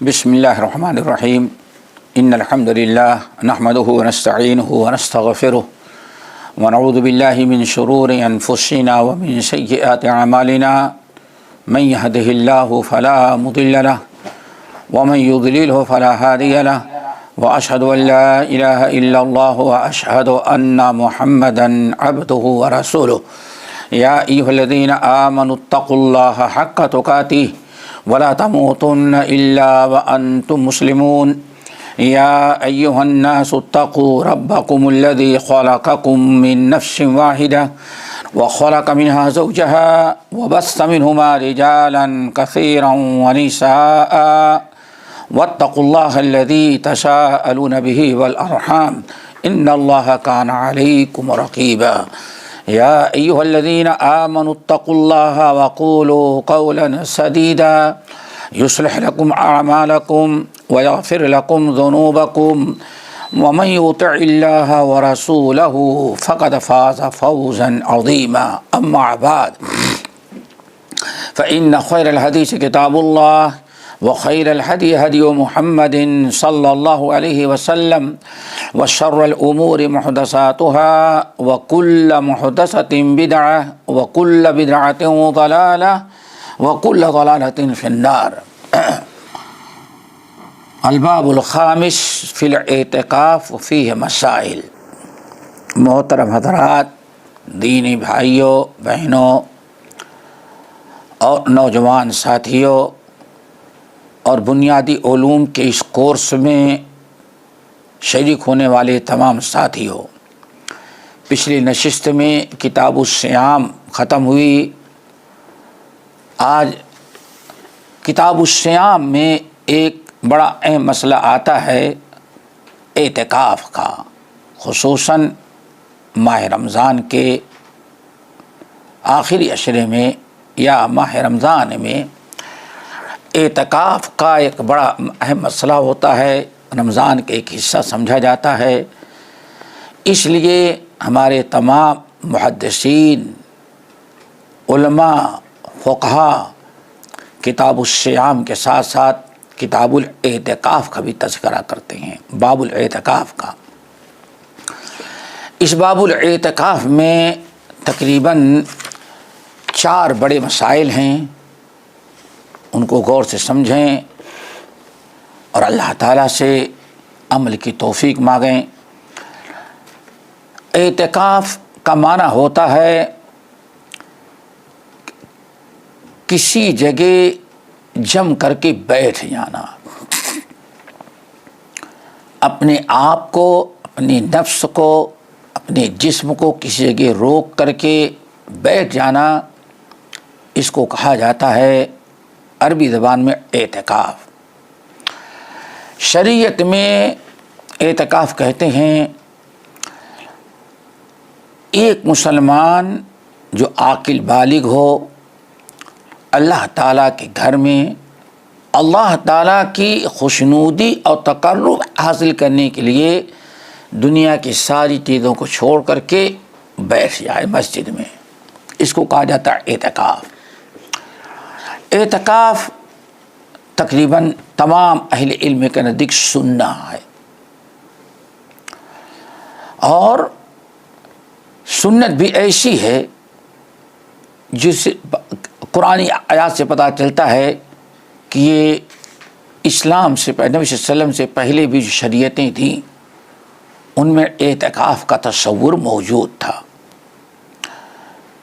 بسم اللہ الرحمن الرحیم ان الحمد للہ نحمده ونستعینه ونستغفره ونعوذ باللہ من شرور انفسنا ومن سیئات اعمالنا من يهده الله فلا مضل له ومن يضلله فلا هادي له واشهد ان لا اله الا الله واشهد ان محمدا عبده ورسوله یا ایھا الذین آمنوا اتقوا اللہ حق تقاته ولا تموتن الا وانتم مسلمون یا ایھا الناس اتقوا ربکم الذی خلقکم من نفس واحدہ وخلق منها زوجها وبث منهما رجالا كثيرا ونساء واتقوا الله الذي تساءلون به والارحام ان الله كان عليكم رقيبا یا ایھا الذین آمنوا اتقوا اللہ وقولوا قولا سدیدا یصلح لکم اعمالکم ویغفر لکم ذنوبکم ومن یطع اللہ ورسولہ فقد فاز فوزا عظیما اما بعد فإن خیر الحدیث کتاب اللہ وخیر الهدی هدی محمد صلی اللہ علیہ وسلم وشر الامور محدثاتها وكل محدثة بدعة وكل بدعة ضلالة وكل ضلالة في النار الباب الخامس فی الاعتکاف وفیہ مسائل۔ محترم حضرات، دینی بھائیوں، بہنوں اور نوجوان ساتھیوں اور بنیادی علوم کے اس کورس میں شریک ہونے والے تمام ساتھیوں، پچھلی نشست میں کتاب الصیام ختم ہوئی۔ آج کتاب الصیام میں ایک بڑا اہم مسئلہ آتا ہے اعتکاف کا، خصوصاً ماہ رمضان کے آخری عشرے میں یا ماہ رمضان میں اعتکاف کا ایک بڑا اہم مسئلہ ہوتا ہے، رمضان کا ایک حصہ سمجھا جاتا ہے۔ اس لیے ہمارے تمام محدثین، علماء، فقہا کتاب الصیام کے ساتھ ساتھ کتاب الاعتکاف کا بھی تذکرہ کرتے ہیں، باب الاعتکاف کا۔ اس باب الاعتکاف میں تقریباً 4 بڑے مسائل ہیں، ان کو غور سے سمجھیں اور اللہ تعالیٰ سے عمل کی توفیق مانگیں۔ اعتکاف کا معنی ہوتا ہے کسی جگہ جم کر کے بیٹھ جانا، اپنے آپ کو، اپنے نفس کو، اپنے جسم کو کسی جگہ روک کر کے بیٹھ جانا، اس کو کہا جاتا ہے عربی زبان میں اعتکاف۔ شریعت میں اعتکاف کہتے ہیں ایک مسلمان جو عاقل بالغ ہو، اللہ تعالیٰ کے گھر میں اللہ تعالیٰ کی خوشنودی اور تقرب حاصل کرنے کے لیے دنیا کی ساری چیزوں کو چھوڑ کر کے بیٹھ جائے مسجد میں، اس کو کہا جاتا ہے اعتکاف۔ اعتکاف تقریباً تمام اہل علم کے نزدیک سنہ ہے، اور سنت بھی ایسی ہے جس قرآن آیات سے پتہ چلتا ہے کہ یہ اسلام سے پہلے، نبی صلی اللہ علیہ وسلم سے پہلے بھی جو شریعتیں تھیں ان میں اعتکاف کا تصور موجود تھا،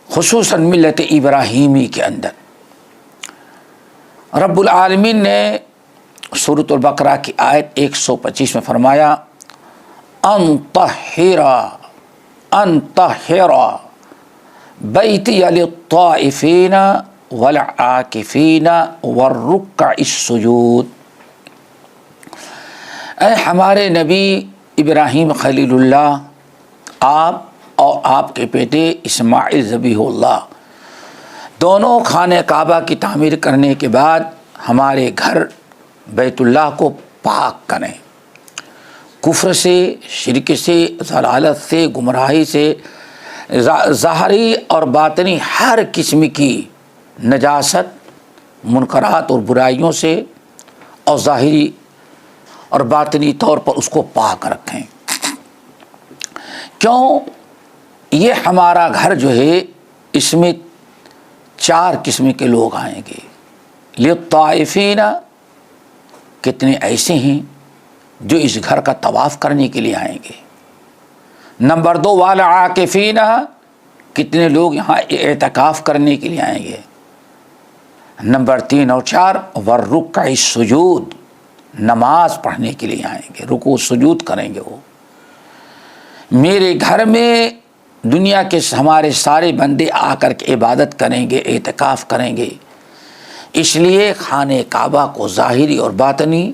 خصوصاً ملت ابراہیمی کے اندر۔ رب العالمین نے سورۃ البقرہ کی آیت 125 میں فرمایا ان طہر بیتی للطائفین والعاکفین والرکع السجود۔ اے ہمارے نبی ابراہیم خلیل اللہ، آپ اور آپ کے بیٹے اسماعیل ذبیح اللہ دونوں خانہ کعبہ کی تعمیر کرنے کے بعد ہمارے گھر بیت اللہ کو پاک کریں، کفر سے، شرک سے، ضلالت سے، گمراہی سے، ظاہری اور باطنی ہر قسم کی نجاست، منکرات اور برائیوں سے اور ظاہری اور باطنی طور پر اس کو پاک رکھیں۔ کیوں؟ یہ ہمارا گھر جو ہے اس میں 4 قسم کے لوگ آئیں گے۔ للطائفین، کتنے ایسے ہیں جو اس گھر کا طواف کرنے کے لیے آئیں گے۔ نمبر 2 والعاکفین، کتنے لوگ یہاں اعتکاف کرنے کے لیے آئیں گے۔ نمبر 3 اور 4 والرکع السجود، نماز پڑھنے کے لیے آئیں گے، رکوع سجود کریں گے۔ وہ میرے گھر میں دنیا کے ہمارے سارے بندے آ کر کے عبادت کریں گے، اعتکاف کریں گے، اس لیے خانہ کعبہ کو ظاہری اور باطنی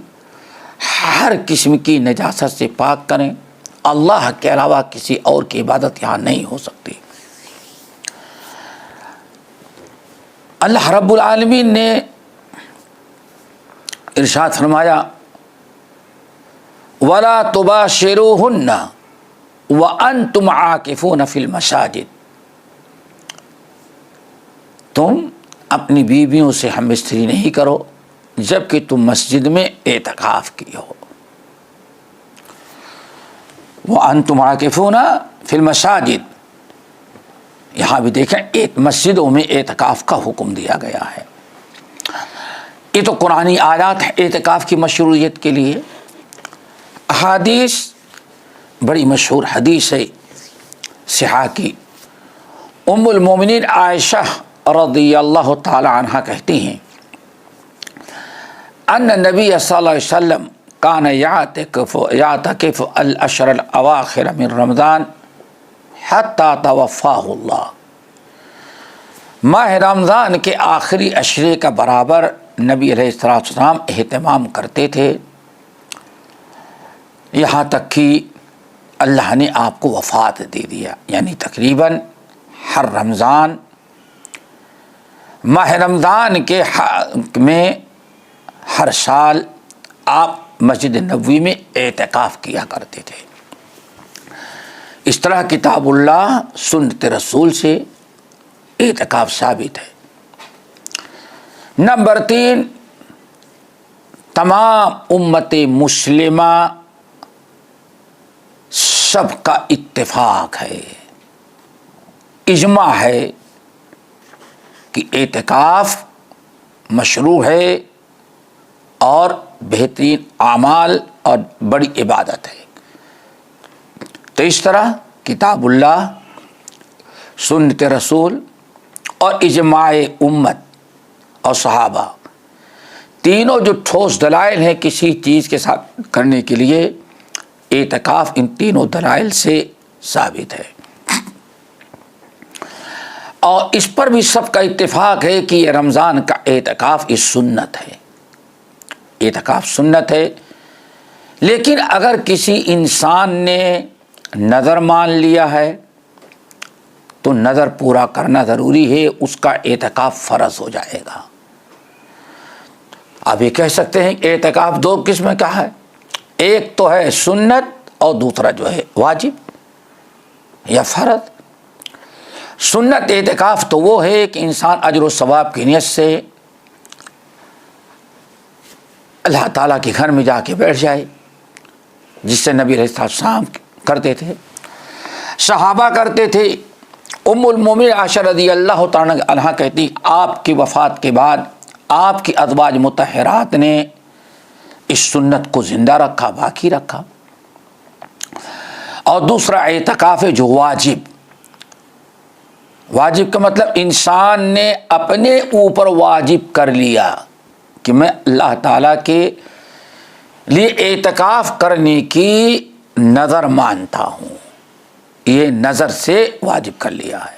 ہر قسم کی نجاست سے پاک کریں۔ اللہ کے علاوہ کسی اور کی عبادت یہاں نہیں ہو سکتی۔ اللہ رب العالمین نے ارشاد فرمایا وَلَا تُبَاشِرُوهُنَّ وَأَنْتُمْ عَاكِفُونَ فِي الْمَسَاجِدِ، تم اپنی بیویوں سے ہم بستری نہیں کرو جبکہ تم مسجد میں اعتکاف کیے ہو۔ وَأَنْتُمْ عَاكِفُونَ فِي الْمَسَاجِدِ، یہاں بھی دیکھیں ایک مسجدوں میں اعتکاف کا حکم دیا گیا ہے۔ یہ تو قرآنی آیات ہیں اعتکاف کی مشروعیت کے لیے۔ احادیث، بڑی مشہور حدیث ہے صحاح کی، ام المومنین عائشہ رضی اللہ تعالی عنہ کہتی ہیں ان نبی صلی اللہ علیہ وسلم کان یعتکف الاشر الاواخر من رمضان حتی توفاہ اللہ، ماہ رمضان کے آخری عشرے کا برابر نبی علیہ السلام اہتمام کرتے تھے، یہاں تک کہ اللہ نے آپ کو وفات دے دیا، یعنی تقریباً ہر رمضان، ماہ رمضان کے میں ہر سال آپ مسجد نبوی میں اعتکاف کیا کرتے تھے۔ اس طرح کتاب اللہ سنت رسول سے اعتکاف ثابت ہے۔ نمبر 3، تمام امت مسلمہ سب کا اتفاق ہے، اجماع ہے کہ اعتکاف مشروع ہے اور بہترین اعمال اور بڑی عبادت ہے۔ تو اس طرح کتاب اللہ، سنت رسول اور اجماع امت اور صحابہ، تینوں جو ٹھوس دلائل ہیں کسی چیز کے ساتھ کرنے کے لیے، اعتکاف ان تینوں دلائل سے ثابت ہے۔ اور اس پر بھی سب کا اتفاق ہے کہ یہ رمضان کا اعتکاف یہ سنت ہے، اعتکاف سنت ہے۔ لیکن اگر کسی انسان نے نظر مان لیا ہے تو نظر پورا کرنا ضروری ہے، اس کا اعتکاف فرض ہو جائے گا۔ آپ یہ کہہ سکتے ہیں کہ اعتکاف 2 قسم کا ہے، ایک تو ہے سنت اور دوسرا جو ہے واجب یا فرض۔ سنت اعتکاف تو وہ ہے کہ انسان اجر و ثواب کی نیت سے اللہ تعالیٰ کے گھر میں جا کے بیٹھ جائے، جس سے نبی علیہ السلام کرتے تھے، صحابہ کرتے تھے۔ ام المومنین عائشہ رضی اللہ تعالیٰ عنہا کہتی آپ کی وفات کے بعد آپ کی ازواج مطہرات نے اس سنت کو زندہ رکھا، باقی رکھا۔ اور دوسرا اعتکاف ہے جو واجب، واجب کا مطلب انسان نے اپنے اوپر واجب کر لیا کہ میں اللہ تعالیٰ کے لیے اعتکاف کرنے کی نظر مانتا ہوں، یہ نظر سے واجب کر لیا ہے۔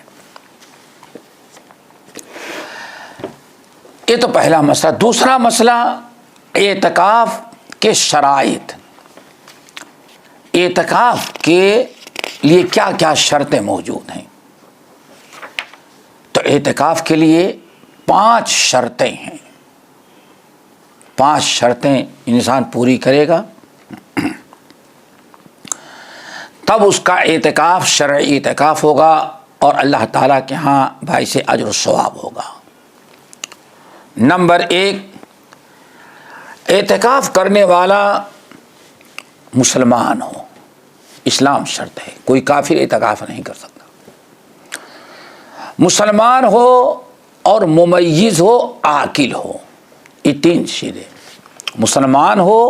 یہ تو پہلا مسئلہ۔ دوسرا مسئلہ اعتکاف کے شرائط، اعتکاف کے لیے کیا کیا شرطیں موجود ہیں۔ تو اعتکاف کے لیے 5 شرطیں ہیں، 5 شرطیں انسان پوری کرے گا تب اس کا اعتکاف شرعی اعتکاف ہوگا اور اللہ تعالیٰ کے ہاں باعث اجر و ثواب ہوگا۔ نمبر 1، اعتکاف کرنے والا مسلمان ہو، اسلام شرط ہے، کوئی کافر اعتکاف نہیں کر سکتا، مسلمان ہو اور ممیز ہو، عاقل ہو، یہ تین چیزیں، مسلمان ہو،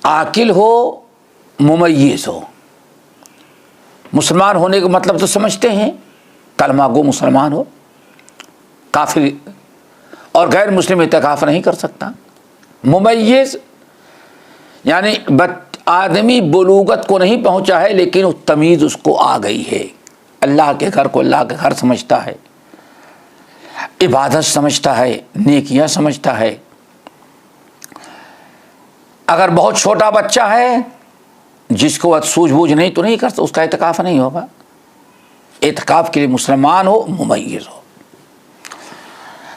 عاقل ہو، ممیز ہو۔ مسلمان ہونے کا مطلب تو سمجھتے ہیں، کلمہ گو مسلمان ہو، کافر اور غیر مسلم اعتکاف نہیں کر سکتا۔ ممیز یعنی آدمی بلوغت کو نہیں پہنچا ہے لیکن تمیز اس کو آ گئی ہے، اللہ کے گھر کو اللہ کے گھر سمجھتا ہے، عبادت سمجھتا ہے، نیکیاں سمجھتا ہے۔ اگر بہت چھوٹا بچہ ہے جس کو سوجھ بوجھ نہیں تو نہیں کرتا، اس کا اعتکاف نہیں ہوگا۔ اعتکاف کے لیے مسلمان ہو، ممیز ہو۔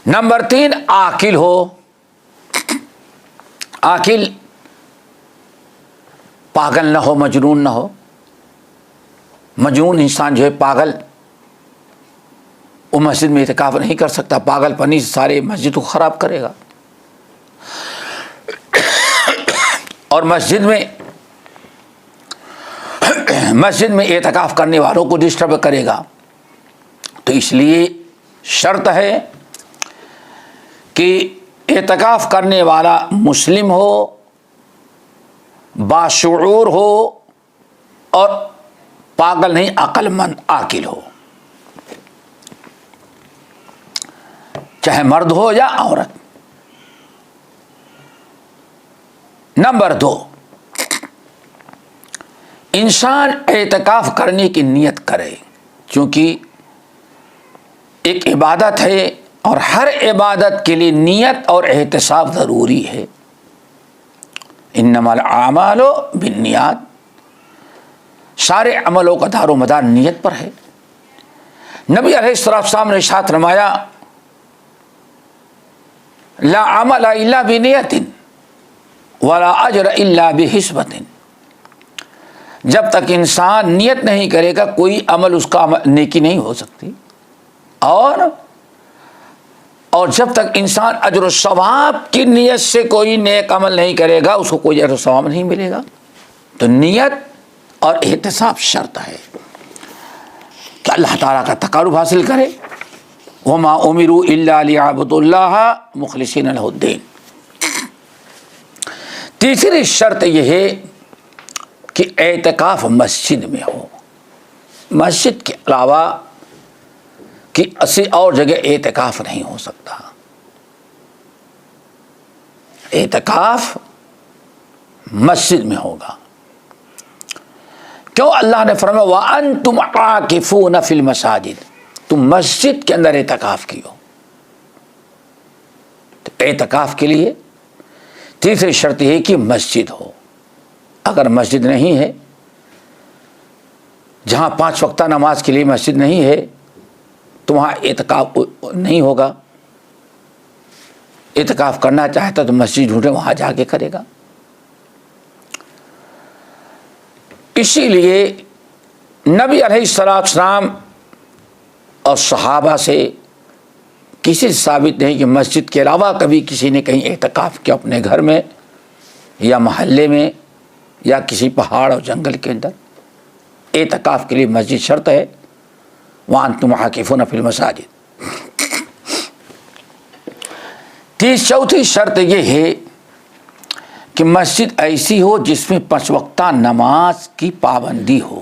نمبر 3، عاقل ہو۔ عاقل پاگل نہ ہو، مجنون نہ ہو۔ مجنون انسان جو ہے، پاگل، وہ مسجد میں اعتکاف نہیں کر سکتا، پاگل پنی سے سارے مسجد کو خراب کرے گا، اور مسجد میں اعتکاف کرنے والوں کو ڈسٹرب کرے گا۔ تو اس لیے شرط ہے کہ اعتکاف کرنے والا مسلم ہو، باشعور ہو اور پاگل نہیں، عقل مند، عاقل ہو، چاہے مرد ہو یا عورت۔ نمبر 2، انسان اعتکاف کرنے کی نیت کرے، کیونکہ ایک عبادت ہے اور ہر عبادت کے لیے نیت اور احتساب ضروری ہے۔ انما الاعمال بالنیات، سارے عملوں کا دار و مدار نیت پر ہے۔ نبی علیہ السلام نے ارشاد فرمایا، لا عمل الا بنیت ولا اجر الا بحسبۃ۔ جب تک انسان نیت نہیں کرے گا کوئی عمل اس کا نیکی نہیں ہو سکتی، اور جب تک انسان اجر و ثواب کی نیت سے کوئی نیک عمل نہیں کرے گا اس کو کوئی اجر و ثواب نہیں ملے گا۔ تو نیت اور احتساب شرط ہے کہ اللہ تعالیٰ کا تقرب حاصل کرے۔ وما امروا الا ليعبدوا الله مخلصین له الدین۔ تیسری شرط یہ ہے کہ اعتکاف مسجد میں ہو، مسجد کے علاوہ کسی اور جگہ اعتکاف نہیں ہو سکتا۔ اعتکاف مسجد میں ہوگا، کیوں؟ اللہ نے فرمایا وَأَنْتُمْ عَاكِفُونَ فِي الْمَسَاجِدِ، تم مسجد کے اندر اعتکاف کیو۔ تو اعتکاف کے لیے تیسری شرط یہ کہ مسجد ہو۔ اگر مسجد نہیں ہے، جہاں 5 وقتہ نماز کے لیے مسجد نہیں ہے تو وہاں اعتکاف نہیں ہوگا۔ اعتکاف کرنا چاہتا تو مسجد ڈھونڈے، وہاں جا کے کرے گا۔ اسی لیے نبی علیہ السلام اور صحابہ سے کسی سے ثابت نہیں کہ مسجد کے علاوہ کبھی کسی نے کہیں اعتکاف کیا، اپنے گھر میں یا محلے میں یا کسی پہاڑ اور جنگل کے اندر۔ اعتکاف کے لیے مسجد شرط ہے، وَأَنْتُمْ عَاكِفُونَ فِي الْمَسَاجِدِ۔ چوتھی شرط یہ ہے کہ مسجد ایسی ہو جس میں 5 وقتہ نماز کی پابندی ہو۔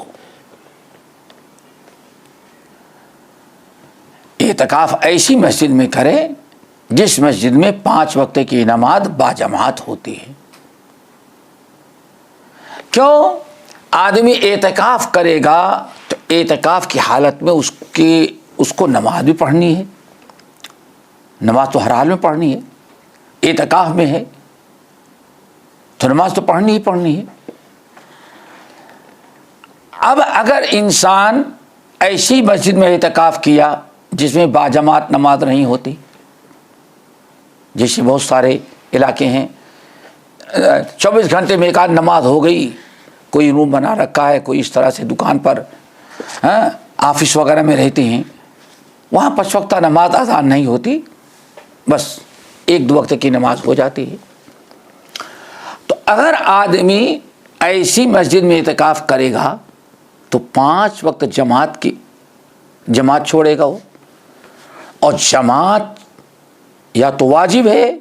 اعتکاف ایسی مسجد میں کرے جس مسجد میں 5 وقت کی نماز باجماعت ہوتی ہے۔ کیوں؟ آدمی اعتکاف کرے گا تو اعتکاف کی حالت میں اس کو نماز بھی پڑھنی ہے، نماز تو ہر حال میں پڑھنی ہے، اعتکاف میں ہے تو نماز تو پڑھنی ہی پڑھنی ہے۔ اب اگر انسان ایسی مسجد میں اعتکاف کیا جس میں باجماعت نماز نہیں ہوتی، جیسے بہت سارے علاقے ہیں 24 گھنٹے میں ایک آدھ نماز ہو گئی، کوئی روم بنا رکھا ہے، کوئی اس طرح سے دکان پر، آفس وغیرہ میں رہتے ہیں، وہاں 5 وقتہ نماز اذان نہیں ہوتی، بس 1-2 وقت کی نماز ہو جاتی ہے۔ تو اگر آدمی ایسی مسجد میں اعتکاف کرے گا تو 5 وقت جماعت چھوڑے گا وہ، اور جماعت یا تو واجب ہے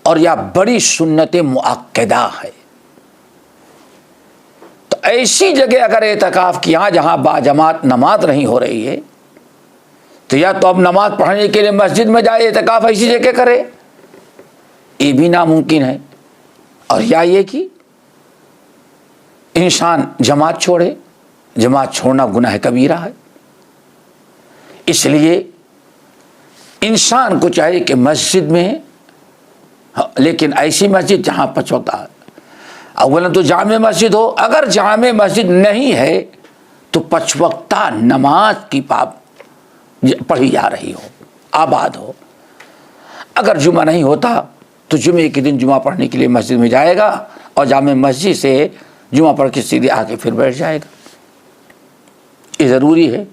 اور یا بڑی سنت مؤکدہ ہے۔ تو ایسی جگہ اگر اعتکاف کیا جہاں باجماعت نماز نہیں ہو رہی ہے تو یا تو اب نماز پڑھنے کے لیے مسجد میں جائے، اعتکاف ایسی جگہ کرے، یہ بھی ناممکن ہے، اور یا یہ کہ انسان جماعت چھوڑے۔ جماعت چھوڑنا گناہ کبیرہ ہے۔ اس لیے انسان کو چاہیے کہ مسجد میں، لیکن ایسی مسجد جہاں 5 وقت اولا تو جامع مسجد ہو، اگر جامع مسجد نہیں ہے تو 5 وقتہ نماز کی پڑھی جا رہی ہو، آباد ہو۔ اگر جمعہ نہیں ہوتا تو جمعے کے دن جمعہ پڑھنے کے لیے مسجد میں جائے گا اور جامع مسجد سے جمعہ پڑھ کے سیدھے آ کے پھر بیٹھ جائے گا۔ یہ ضروری ہے۔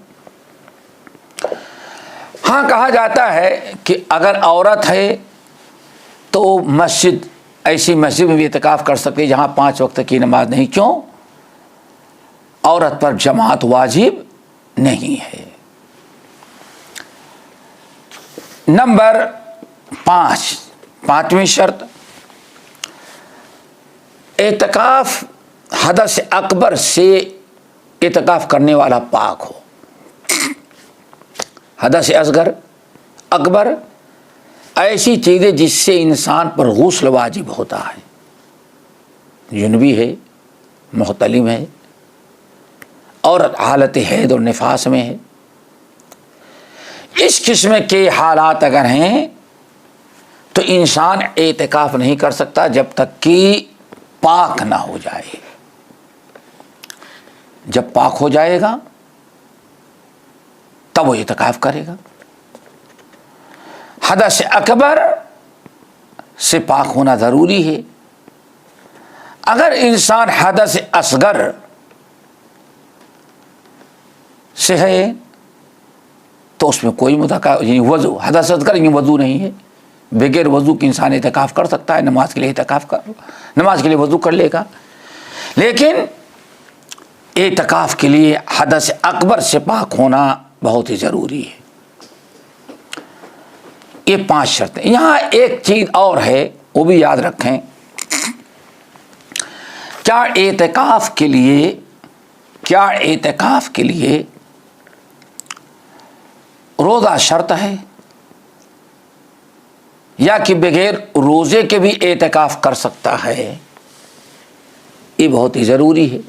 ہاں کہا جاتا ہے کہ اگر عورت ہے تو مسجد، ایسی مسجد میں بھی اعتکاف کر سکتے جہاں 5 وقت کی نماز نہیں۔ کیوں؟ عورت پر جماعت واجب نہیں ہے۔ نمبر 5، 5ویں شرط، اعتکاف حدث اکبر سے اعتکاف کرنے والا پاک ہو۔ حدث اصغر، اکبر ایسی چیزیں جس سے انسان پر غسل واجب ہوتا ہے، جنبی ہے، محتلم ہے، عورت حالت حید اور نفاس میں ہے، اس قسم کے حالات اگر ہیں تو انسان اعتکاف نہیں کر سکتا جب تک کہ پاک نہ ہو جائے۔ جب پاک ہو جائے گا تب وہ اعتکاف کرے گا۔ حدث اکبر سے پاک ہونا ضروری ہے۔ اگر انسان حدث اصغر سے ہے تو اس میں کوئی یعنی وضو، حدث اصغر یعنی وضو نہیں ہے، بغیر وضو کے انسان اعتکاف کر سکتا ہے، نماز کے لیے وضو کر لے گا، لیکن اعتکاف کے لیے حدث اکبر سے پاک ہونا بہت ہی ضروری ہے۔ یہ 5 شرطیں۔ یہاں ایک چیز اور ہے، وہ بھی یاد رکھیں، کیا اعتکاف کے لیے روزہ شرط ہے یا کہ بغیر روزے کے بھی اعتکاف کر سکتا ہے؟ یہ بہت ہی ضروری ہے۔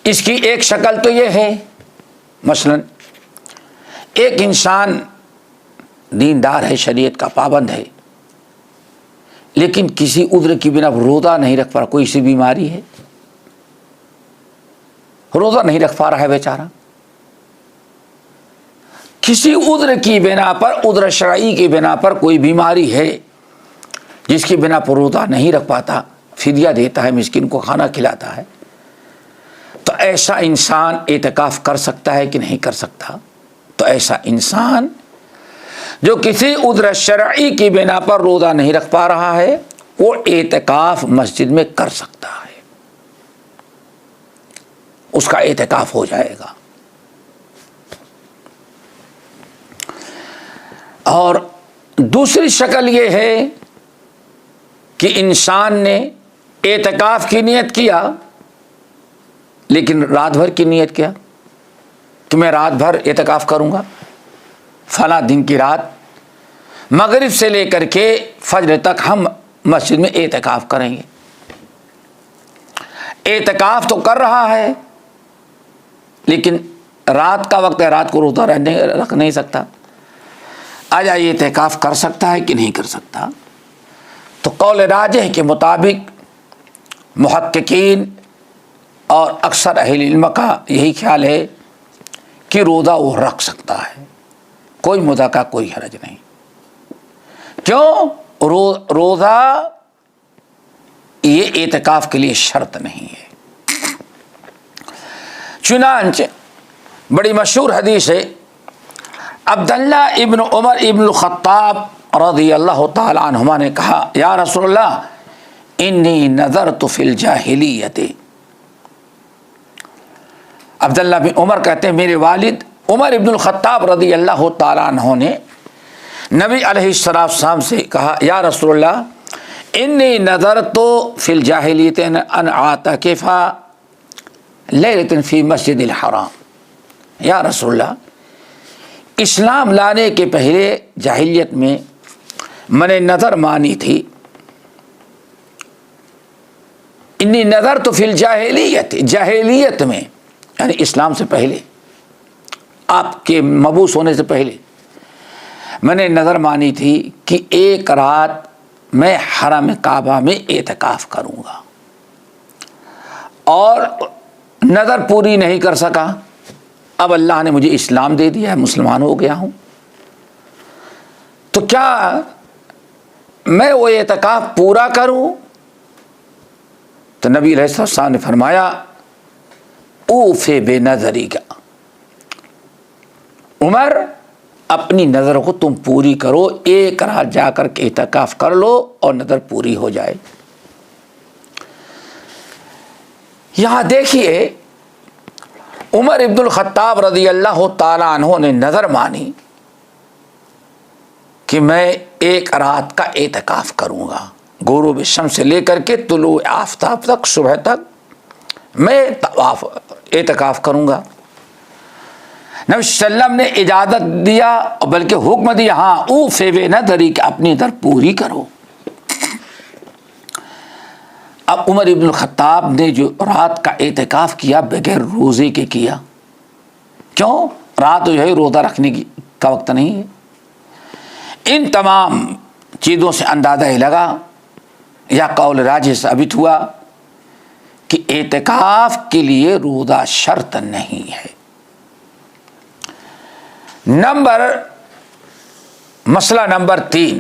اس کی ایک شکل تو یہ ہے، مثلا ایک انسان دیندار ہے، شریعت کا پابند ہے، لیکن کسی عذر کی بنا روزہ نہیں رکھ پا رہا، کوئی سی بیماری ہے، روزہ نہیں رکھ پا رہا ہے بیچارہ، کسی عذر کی بنا پر، عذر شرعی کی بنا پر کوئی بیماری ہے جس کی بنا پر روزہ نہیں رکھ پاتا، فدیہ دیتا ہے، مسکین کو کھانا کھلاتا ہے، تو ایسا انسان اعتکاف کر سکتا ہے کہ نہیں کر سکتا؟ تو ایسا انسان جو کسی عذر شرعی کی بنا پر روزہ نہیں رکھ پا رہا ہے وہ اعتکاف مسجد میں کر سکتا ہے، اس کا اعتکاف ہو جائے گا۔ اور دوسری شکل یہ ہے کہ انسان نے اعتکاف کی نیت کیا لیکن رات بھر کی نیت کیا کہ میں رات بھر اعتکاف کروں گا، فلاں دن کی رات مغرب سے لے کر کے فجر تک ہم مسجد میں اعتکاف کریں گے۔ اعتکاف تو کر رہا ہے لیکن رات کا وقت ہے، رات کو روزہ رکھ نہیں سکتا، آیا یہ اعتکاف کر سکتا ہے کہ نہیں کر سکتا؟ تو قول راجح کے مطابق محققین اور اکثر اہل علم کا یہی خیال ہے کہ روزہ وہ رکھ سکتا ہے، کوئی مدعا کا کوئی حرج نہیں۔ کیوں؟ روزہ یہ اعتکاف کے لیے شرط نہیں ہے۔ چنانچہ بڑی مشہور حدیث ہے، عبداللہ ابن عمر ابن الخطاب رضی اللہ تعالی عنہما نے کہا یا رسول اللہ انی نذرت فی الجاہلیت. عبداللہ بن عمر کہتے ہیں میرے والد عمر ابن الخطاب رضی اللہ تعالی عنہ نے نبی علیہ السلام سے کہا یا رسول اللہ انی نذرت فی الجاہلیت ان اعتکف لیلۃ فی مسجد الحرام. یا رسول اللہ اسلام لانے کے پہلے جاہلیت میں میں نے نظر مانی تھی انی نذرت فی الجاہلیت، جاہلیت میں یعنی اسلام سے پہلے، آپ کے مبعوث ہونے سے پہلے میں نے نظر مانی تھی کہ ایک رات میں حرم کعبہ میں اعتکاف کروں گا، اور نظر پوری نہیں کر سکا. اب اللہ نے مجھے اسلام دے دیا ہے، مسلمان ہو گیا ہوں، تو کیا میں وہ اعتکاف پورا کروں؟ تو نبی علیہ السلام نے فرمایا اوفے بے نظری کا، عمر اپنی نظر کو تم پوری کرو، ایک رات جا کر کے اعتکاف کر لو اور نظر پوری ہو جائے. یہاں دیکھیے عمر ابن الخطاب رضی اللہ تعالی عنہ نے نظر مانی کہ میں ایک رات کا اعتکاف کروں گا، غروب شمس سے لے کر کے طلوع آفتاب تک، صبح تک میں اعتکاف کروں گا. نبی صلی اللہ علیہ وسلم نے اجازت دیا اور بلکہ حکم دیا ہاں اوفے بے نظری کہ اپنی نظر پوری کرو. اب عمر ابن الخطاب نے جو رات کا اعتکاف کیا بغیر روزے کے کیا، کیوں؟ رات جو ہے روزہ رکھنے کا وقت نہیں ہے. ان تمام چیزوں سے اندازہ ہی لگا یا قول راجح ثابت ہوا کہ اعتکاف کے لیے روزہ شرط نہیں ہے. مسئلہ نمبر 3،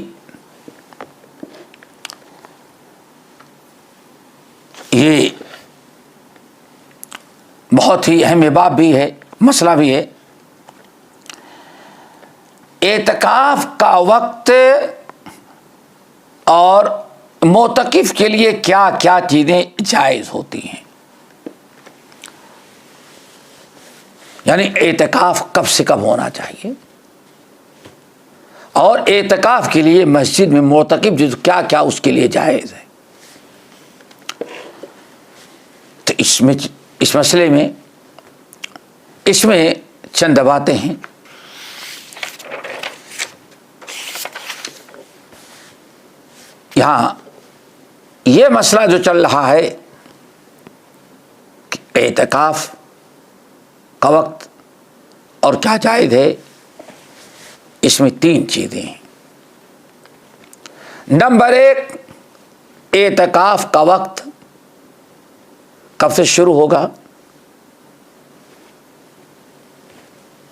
یہ بہت ہی اہم باب بھی ہے، مسئلہ بھی ہے. اعتکاف کا وقت اور معتکف کے لیے کیا کیا چیزیں جائز ہوتی ہیں، یعنی اعتکاف کب سے کب ہونا چاہیے، اور اعتکاف کے لیے مسجد میں معتکف جو کیا کیا اس کے لیے جائز ہے. تو اس مسئلے میں اس میں چند باتیں ہیں. یہاں یہ مسئلہ جو چل رہا ہے کہ اعتکاف کا وقت اور کیا جائز ہے، اس میں 3 چیزیں ہیں. نمبر 1، اعتکاف کا وقت کب سے شروع ہوگا؟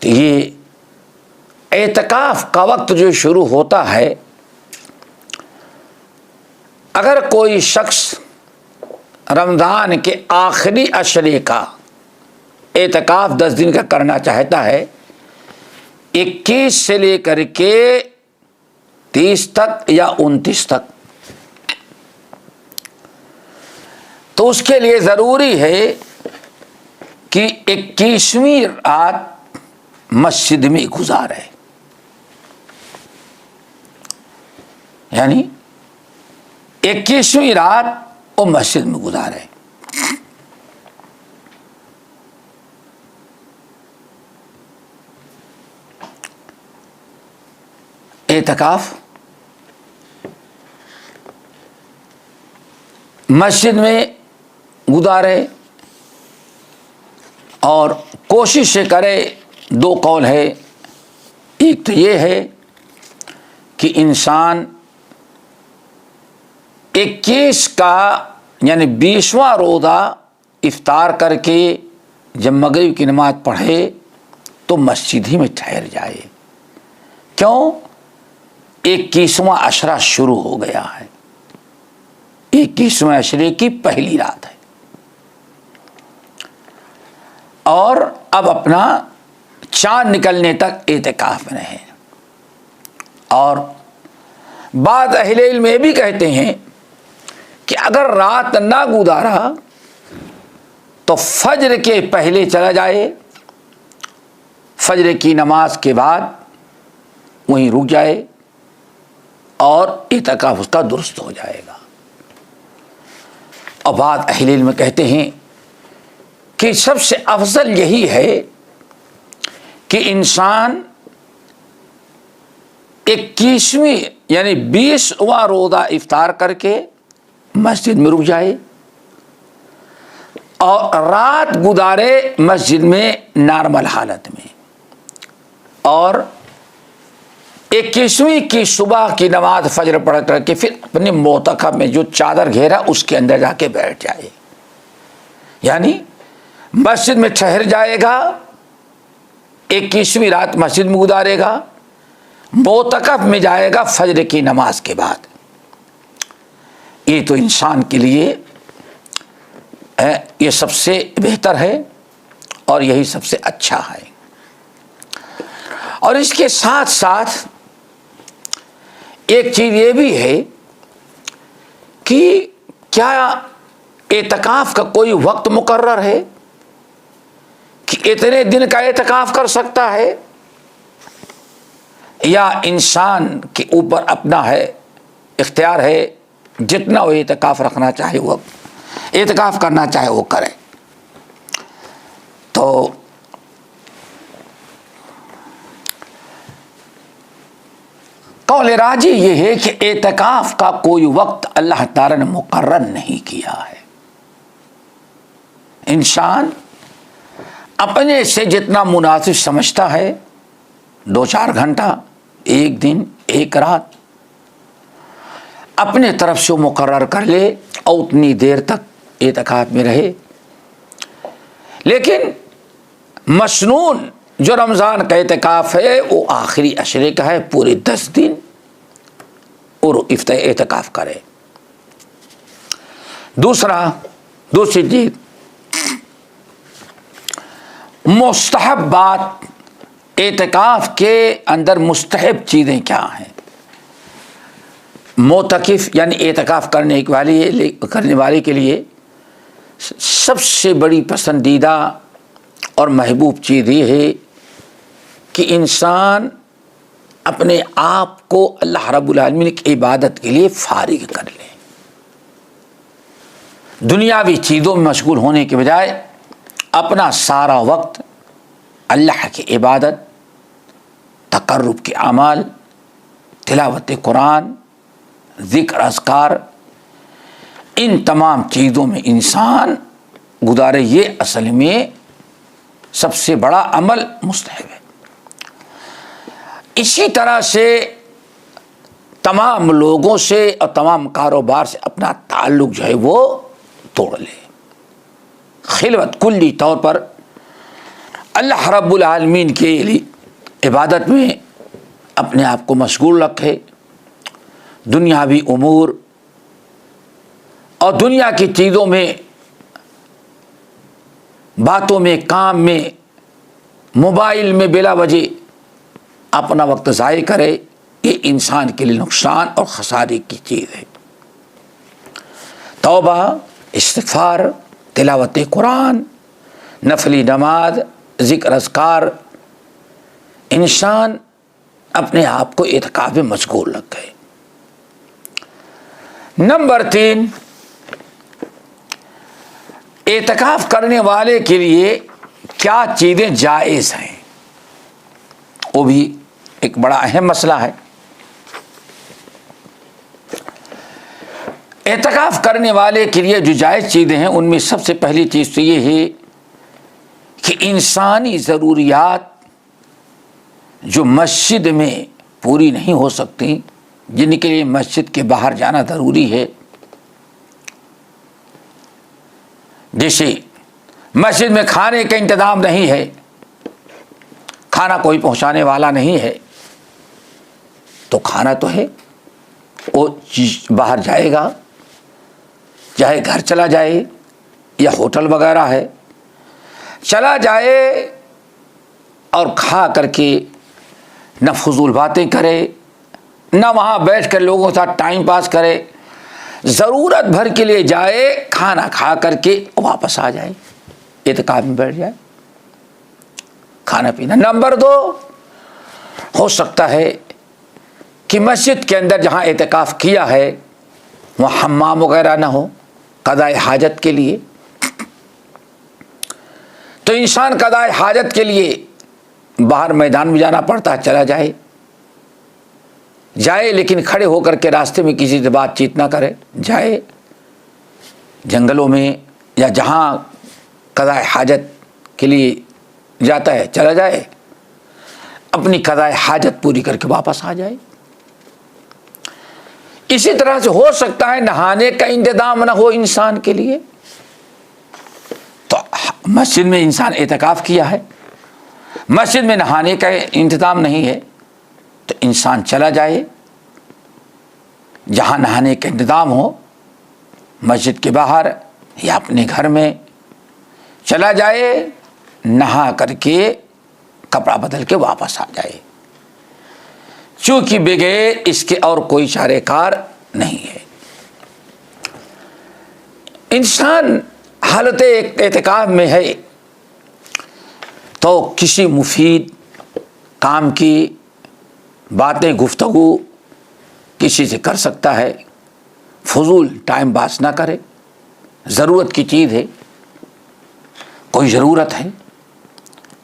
تو یہ اعتکاف کا وقت جو شروع ہوتا ہے، اگر کوئی شخص رمضان کے آخری عشرے کا اعتکاف 10 دن کا کرنا چاہتا ہے، 21 سے لے کر کے 30 تک یا 29 تک، تو اس کے لیے ضروری ہے کہ 21ویں رات مسجد میں گزارے، یعنی 21ویں رات وہ مسجد میں گزارے. اعتکاف مسجد میں گزارے اور کوشش کرے. 2 قول ہے، ایک تو یہ ہے کہ انسان 21 کا یعنی 20واں روزہ افطار کر کے جب مغرب کی نماز پڑھے تو مسجد ہی میں ٹھہر جائے. کیوں؟ 21واں عشرہ شروع ہو گیا ہے، 21ویں عشرے کی پہلی رات ہے، اور اب اپنا چاند نکلنے تک اعتکاف میں رہیں۔ اور بعض اہل علم یہ بھی کہتے ہیں کہ اگر رات نہ گزارا تو فجر کے پہلے چلا جائے، فجر کی نماز کے بعد وہیں رک جائے اور اعتکاف اس کا درست ہو جائے گا۔ اور بعض اہل علم کہتے ہیں کہ سب سے افضل یہی ہے کہ انسان 21ویں یعنی 20واں روزہ افطار کر کے مسجد میں رک جائے اور رات گزارے مسجد میں نارمل حالت میں، اور 21ویں کی صبح کی نماز فجر پڑھ کر کے پھر اپنے معتکف میں جو چادر گھیرا اس کے اندر جا کے بیٹھ جائے، یعنی مسجد میں ٹھہر جائے گا، 21ویں رات مسجد میں گزارے گا، معتکف میں جائے گا فجر کی نماز کے بعد۔ یہ تو انسان کے لیے یہ سب سے بہتر ہے اور یہی سب سے اچھا ہے۔ اور اس کے ساتھ ساتھ ایک چیز یہ بھی ہے کہ کیا اعتکاف کا کوئی وقت مقرر ہے کہ اتنے دن کا اعتکاف کر سکتا ہے، یا انسان کے اوپر اپنا ہے اختیار ہے، جتنا وہ اعتکاف رکھنا چاہے وہ اعتکاف کرنا چاہے وہ کرے؟ تو قول راجی یہ ہے کہ اعتکاف کا کوئی وقت اللہ تعالی نے مقرر نہیں کیا ہے، انسان اپنے سے جتنا مناسب سمجھتا ہے، 2-4 گھنٹہ، 1 دن، 1 رات اپنے طرف سے مقرر کر لے اور اتنی دیر تک اعتکاف میں رہے۔ لیکن مسنون جو رمضان کا اعتکاف ہے وہ آخری عشرے کا ہے، پورے 10 دن اور اعتکاف کرے۔ دوسری چیز، مستحب بات، اعتکاف کے اندر مستحب چیزیں کیا ہیں؟ معتکف یعنی اعتکاف کرنے والے کے لیے سب سے بڑی پسندیدہ اور محبوب چیز یہ ہے کہ انسان اپنے آپ کو اللہ رب العالمین کی عبادت کے لیے فارغ کر لے، دنیاوی چیزوں میں مشغول ہونے کے بجائے اپنا سارا وقت اللہ کی عبادت، تقرب کے اعمال، تلاوت قرآن، ذکر اذکار، ان تمام چیزوں میں انسان گزارے۔ یہ اصل میں سب سے بڑا عمل مستحب ہے۔ اسی طرح سے تمام لوگوں سے اور تمام کاروبار سے اپنا تعلق جو ہے وہ توڑ لے، خلوت کلی طور پر اللہ رب العالمین کے لیے عبادت میں اپنے آپ کو مشغول رکھے، دنیاوی امور اور دنیا کی چیزوں میں، باتوں میں، کام میں، موبائل میں بلا وجہ اپنا وقت ضائع کرے، یہ انسان کے لیے نقصان اور خسارے کی چیز ہے۔ توبہ، استغفار، تلاوت قرآن، نفلی نماز، ذکر اذکار، انسان اپنے آپ کو اعتکاف میں مشغول رکھے۔ نمبر 3، اعتکاف کرنے والے کے لیے کیا چیزیں جائز ہیں، وہ بھی ایک بڑا اہم مسئلہ ہے۔ اعتکاف کرنے والے کے لیے جو جائز چیزیں ہیں ان میں سب سے پہلی چیز تو یہ ہے کہ انسانی ضروریات جو مسجد میں پوری نہیں ہو سکتی، جن کے لیے مسجد کے باہر جانا ضروری ہے، جیسے مسجد میں کھانے کا انتظام نہیں ہے، کھانا کوئی پہنچانے والا نہیں ہے، تو کھانا تو ہے، وہ باہر جائے گا، چاہے گھر چلا جائے یا ہوٹل وغیرہ ہے، چلا جائے اور کھا کر کے نہ فضول باتیں کرے، نہ وہاں بیٹھ کر لوگوں کے ساتھ ٹائم پاس کرے، ضرورت بھر کے لیے جائے، کھانا کھا کر کے واپس آ جائے، اعتکاف میں بیٹھ جائے، کھانا پینا۔ نمبر 2، ہو سکتا ہے کہ مسجد کے اندر جہاں اعتکاف کیا ہے وہاں حمام وغیرہ نہ ہو قضاء حاجت کے لیے، تو انسان قضاء حاجت کے لیے باہر میدان میں جانا پڑتا ہے، چلا جائے لیکن کھڑے ہو کر کے راستے میں کسی سے بات چیت نہ کرے، جائے جنگلوں میں یا جہاں قضاء حاجت کے لیے جاتا ہے چلا جائے، اپنی قضاء حاجت پوری کر کے واپس آ جائے۔ اسی طرح سے ہو سکتا ہے نہانے کا انتظام نہ ہو انسان کے لیے، تو مسجد میں انسان اعتکاف کیا ہے، مسجد میں نہانے کا انتظام نہیں ہے، تو انسان چلا جائے جہاں نہانے کا انتظام ہو، مسجد کے باہر یا اپنے گھر میں چلا جائے، نہا کر کے کپڑا بدل کے واپس آ جائے، چونکہ بغیر اس کے اور کوئی چارہ کار نہیں ہے۔ انسان حالت اعتکاف میں ہے تو کسی مفید کام کی باتیں گفتگو کسی سے کر سکتا ہے، فضول ٹائم پاس نہ کرے، ضرورت کی چیز ہے، کوئی ضرورت ہے،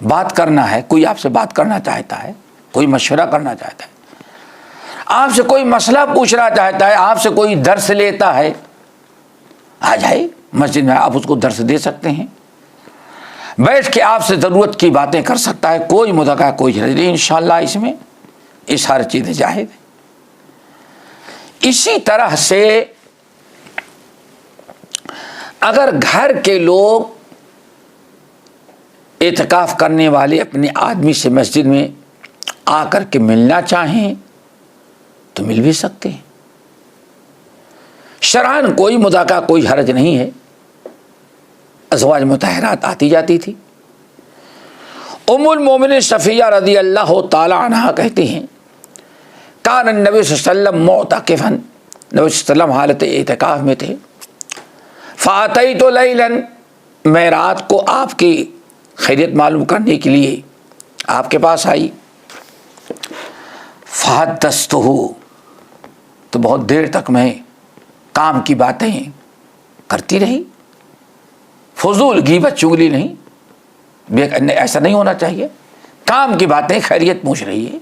بات کرنا ہے، کوئی آپ سے بات کرنا چاہتا ہے، کوئی مشورہ کرنا چاہتا ہے، آپ سے کوئی مسئلہ پوچھنا چاہتا ہے، آپ سے کوئی درس لیتا ہے، آ جائے مسجد میں، آپ اس کو درس دے سکتے ہیں، بیٹھ کے آپ سے ضرورت کی باتیں کر سکتا ہے، کوئی مذاکرہ کوئی حرج نہیں، انشاءاللہ اس میں یہ ساری چیزیں جائز ہیں۔ اسی طرح سے اگر گھر کے لوگ اعتکاف کرنے والے اپنے آدمی سے مسجد میں آ کر کے ملنا چاہیں تو مل بھی سکتے ہیں، شرعاً کوئی مذاکرہ کوئی حرج نہیں ہے، ازواج مطہرات آتی جاتی تھی۔ ام المومنین صفیہ رضی اللہ تعالی عنہا کہتی ہیں کان النبی صلی اللہ علیہ وسلم معتکفا، نبی صلی اللہ علیہ وسلم حالت اعتکاف میں تھے، فاتیت لیلا، میں رات کو آپ کی خیریت معلوم کرنے کے لیے آپ کے پاس آئی، فحدثتہ، تو بہت دیر تک میں کام کی باتیں کرتی رہی، فضول غیبت چغلی نہیں، ایسا نہیں ہونا چاہیے، کام کی باتیں، خیریت پوچھ رہی ہے،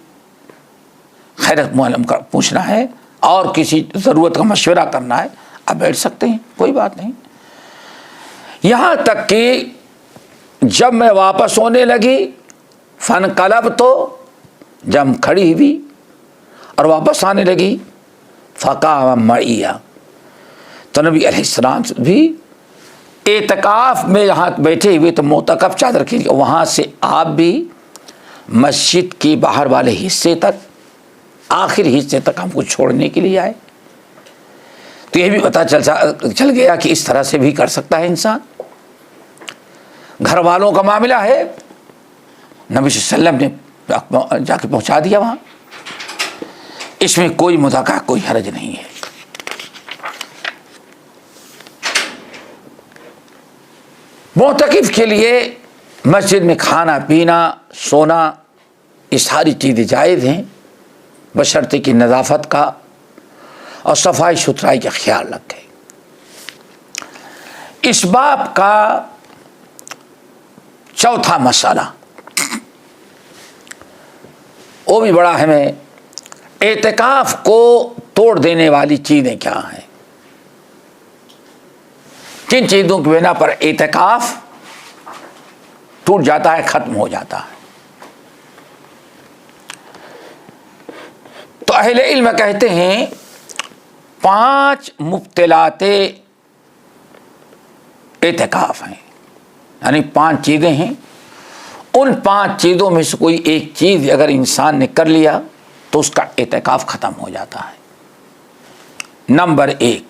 خیریت معلوم پوچھنا ہے اور کسی ضرورت کا مشورہ کرنا ہے، آپ بیٹھ سکتے ہیں، کوئی بات نہیں۔ یہاں تک کہ جب میں واپس ہونے لگی، فانقلبت، تو جب کھڑی ہوئی اور واپس آنے لگی، فقام معی، تو نبی علیہ السلام بھی اعتکاف میں یہاں بیٹھے ہوئے، تو معتکف چادر کے لیے وہاں سے آپ بھی مسجد کے باہر والے حصے تک، آخر حصے تک ہم کو چھوڑنے کے لیے آئے۔ تو یہ بھی پتہ چل گیا کہ اس طرح سے بھی کر سکتا ہے انسان، گھر والوں کا معاملہ ہے، نبی صلی اللہ علیہ وسلم نے جا کے پہنچا دیا وہاں، اس میں کوئی مذاکرہ کوئی حرج نہیں ہے۔ معتکف کے لیے مسجد میں کھانا پینا سونا یہ ساری چیزیں جائز ہیں، بشرطے کی نظافت کا اور صفائی ستھرائی کا خیال رکھے۔ اس باب کا چوتھا مسئلہ وہ بھی بڑا اہم ہے، اعتکاف کو توڑ دینے والی چیزیں کیا ہیں، کن چیزوں کی بنا پر اعتکاف ٹوٹ جاتا ہے، ختم ہو جاتا ہے۔ تو اہل علم کہتے ہیں 5 مبطلات اعتکاف ہیں، یعنی 5 چیزیں ہیں، ان 5 چیزوں میں سے کوئی ایک چیز اگر انسان نے کر لیا تو اس کا اعتکاف ختم ہو جاتا ہے۔ نمبر 1،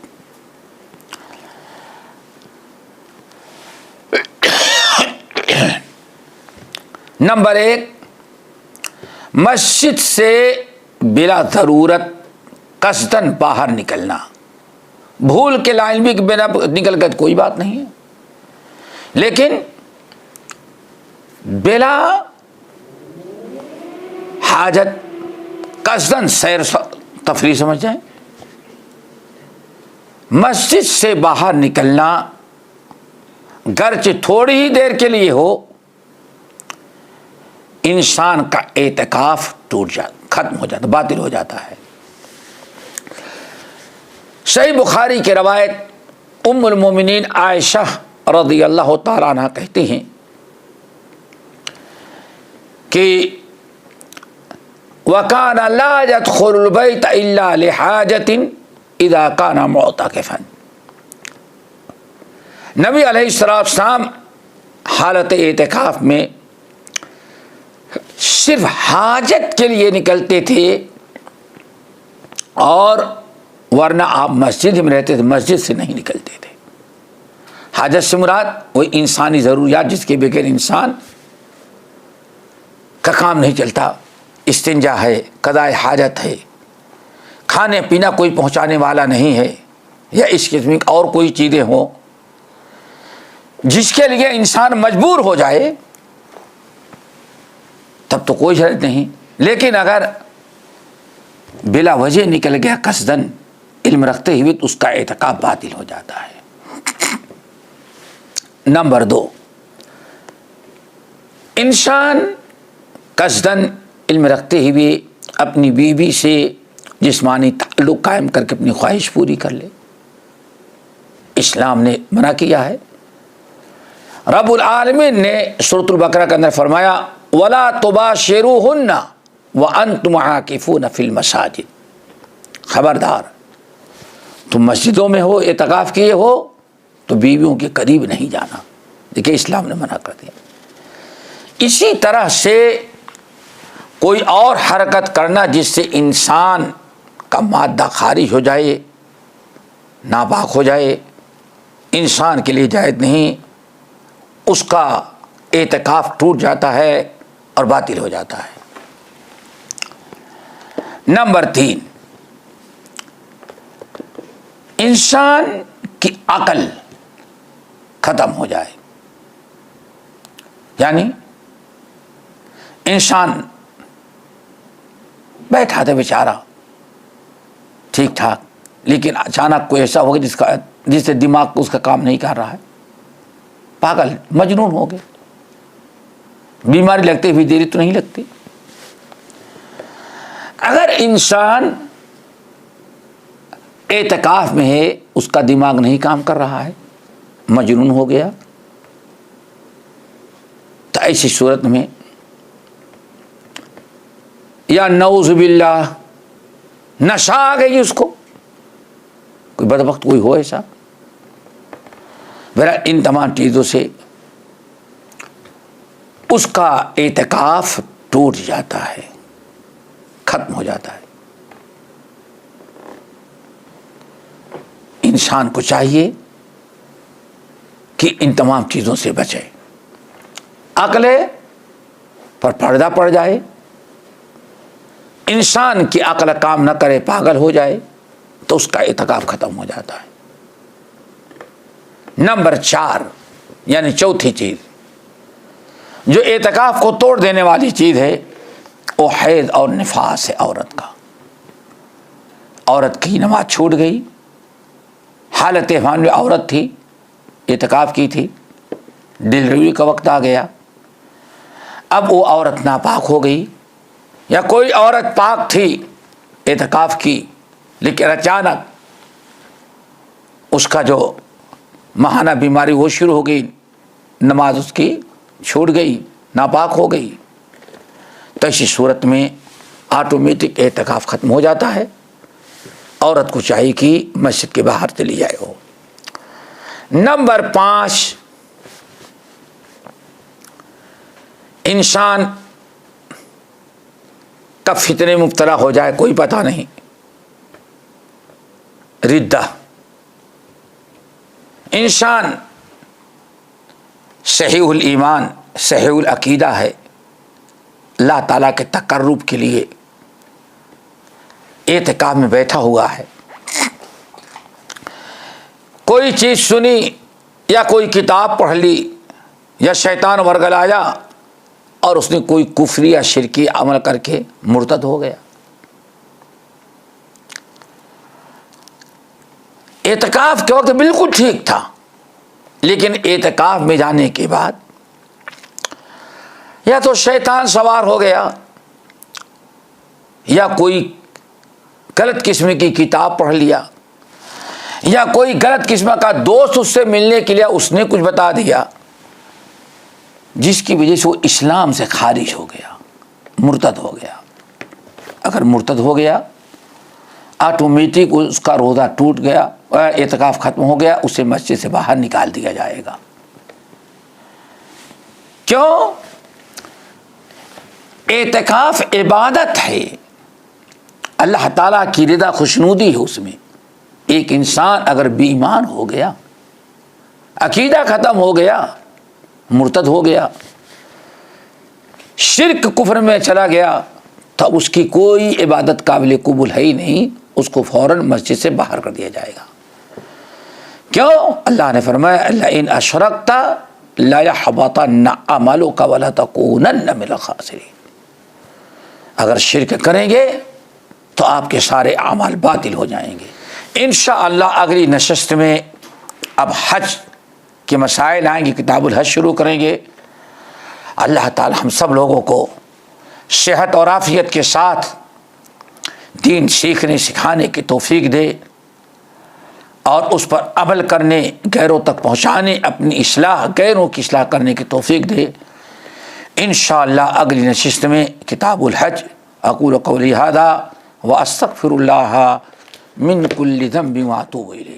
مسجد سے بلا ضرورت قصدن باہر نکلنا، بھول کے لا علمی کے بنا نکل کر کوئی بات نہیں ہے، لیکن بلا حاجت قصدن سیر تفریح سمجھ جائیں، مسجد سے باہر نکلنا گرچہ تھوڑی ہی دیر کے لیے ہو، انسان کا اعتکاف ٹوٹ جاتا، ختم ہو جاتا، باطل ہو جاتا ہے۔ صحیح بخاری کی روایت ام المومنین عائشہ رضی اللہ تعالیٰ عنہ کہتی ہیں کہ وَكَانَ لَا يَدْخُلُ الْبَيْتَ إِلَّا لِحَاجَةٍ إِذَا كَانَ مُعْتَكِفًا، نبی علیہ السلام حالت اعتکاف میں صرف حاجت کے لیے نکلتے تھے، اور ورنہ آپ مسجد میں رہتے تھے، مسجد سے نہیں نکلتے تھے۔ حاجت سے مراد وہ انسانی ضروریات جس کے بغیر انسان کا کام نہیں چلتا، استنجا ہے، قضاء حاجت ہے، کھانے پینا کوئی پہنچانے والا نہیں ہے، یا اس قسم کی اور کوئی چیزیں ہوں جس کے لیے انسان مجبور ہو جائے تب تو کوئی شرط نہیں، لیکن اگر بلا وجہ نکل گیا قصدن علم رکھتے ہوئے تو اس کا اعتکاف باطل ہو جاتا ہے۔ نمبر 2، انسان قصدن علم رکھتے ہوئے اپنی بیوی سے جسمانی تعلق قائم کر کے اپنی خواہش پوری کر لے، اسلام نے منع کیا ہے۔ رب العالمین نے سورۃ البقرہ کے اندر فرمایا وَلَا تُبَاشِرُوهُنَّ وَأَنْتُمْ عَاكِفُونَ فِي الْمَسَاجِدِ، خبردار تم مسجدوں میں ہو، اعتکاف کیے ہو تو بیویوں کے قریب نہیں جانا، دیکھیں اسلام نے منع کر دیا۔ اسی طرح سے کوئی اور حرکت کرنا جس سے انسان کا مادہ خارج ہو جائے، ناپاک ہو جائے، انسان کے لیے جائز نہیں، اس کا اعتکاف ٹوٹ جاتا ہے اور باطل ہو جاتا ہے۔ نمبر 3، انسان کی عقل ختم ہو جائے، یعنی انسان بیٹھا تھا بیچارہ ٹھیک ٹھاک، لیکن اچانک کوئی ایسا ہوگا جس سے دماغ اس کا کام نہیں کر رہا ہے، پاگل مجنون ہو گئے، بیماری لگتے ہوئی دیری تو نہیں لگتی۔ اگر انسان اعتکاف میں ہے، اس کا دماغ نہیں کام کر رہا ہے، مجنون ہو گیا، تو ایسی صورت میں یا نعوذ باللہ نشہ آ گئی اس کو، کوئی بدبخت کوئی ہو ایسا، میرا ان تمام چیزوں سے اس کا اعتکاف ٹوٹ جاتا ہے، ختم ہو جاتا ہے۔ انسان کو چاہیے کہ ان تمام چیزوں سے بچے، عقل پر پردہ پڑ جائے، انسان کی عقل کام نہ کرے، پاگل ہو جائے تو اس کا اعتکاف ختم ہو جاتا ہے۔ نمبر 4 یعنی چوتھی چیز جو اعتکاف کو توڑ دینے والی چیز ہے وہ حیض اور نفاس ہے عورت کا۔ عورت کی نماز چھوٹ گئی، حالت حمل میں عورت تھی، اعتکاف کی تھی، ڈلیوری کا وقت آ گیا، اب وہ عورت ناپاک ہو گئی، یا کوئی عورت پاک تھی اعتکاف کی لیکن اچانک اس کا جو ماہانہ بیماری وہ شروع ہو گئی، نماز اس کی چھوٹ گئی، ناپاک ہو گئی، تو ایسی صورت میں آٹومیٹک اعتکاف ختم ہو جاتا ہے۔ عورت کو چاہیے کہ مسجد کے باہر چلی جائے ہو۔ نمبر 5، انسان کب فتنے میں مبتلا ہو جائے کوئی پتہ نہیں، ردہ، انسان صحیح الایمان صحیح العقیدہ ہے، اللہ تعالیٰ کے تقرب کے لیے اعتکاف میں بیٹھا ہوا ہے، کوئی چیز سنی یا کوئی کتاب پڑھ لی یا شیطان ورگلایا اور اس نے کوئی کفری یا شرکی عمل کر کے مرتد ہو گیا۔ اعتکاف کے وقت بالکل ٹھیک تھا، لیکن اعتکاف میں جانے کے بعد یا تو شیطان سوار ہو گیا یا کوئی غلط قسم کی کتاب پڑھ لیا یا کوئی غلط قسم کا دوست اس سے ملنے کے لیے اس نے کچھ بتا دیا، جس کی وجہ سے وہ اسلام سے خارج ہو گیا، مرتد ہو گیا۔ اگر مرتد ہو گیا آٹومیٹک اس کا روزہ ٹوٹ گیا، اعتکاف ختم ہو گیا، اسے مسجد سے باہر نکال دیا جائے گا۔ کیوں؟ اعتکاف عبادت ہے، اللہ تعالیٰ کی رضا خوشنودی ہے اس میں۔ ایک انسان اگر بے ایمان ہو گیا، عقیدہ ختم ہو گیا، مرتد ہو گیا، شرک کفر میں چلا گیا، تو اس کی کوئی عبادت قابل قبول ہے ہی نہیں، اس کو فوراً مسجد سے باہر کر دیا جائے گا۔ کیوں؟ اللہ نے فرمایا لئن اشرکت لیحبطن عملک ولتکونن من الخاسرین، اگر شرک کریں گے تو آپ کے سارے اعمال باطل ہو جائیں گے۔ انشاءاللہ اگلی نشست میں اب حج کے مسائل آئیں گے، کتاب الحج شروع کریں گے۔ اللہ تعالی ہم سب لوگوں کو صحت اور عافیت کے ساتھ دین سیکھنے سکھانے کی توفیق دے اور اس پر عمل کرنے، غیروں تک پہنچانے، اپنی اصلاح، غیروں کی اصلاح کرنے کی توفیق دے۔ انشاءاللہ اگلی نشست میں کتاب الحج۔ اقول قولی ھذا واستغفر اللہ من کل ذنب واتوب الیہ۔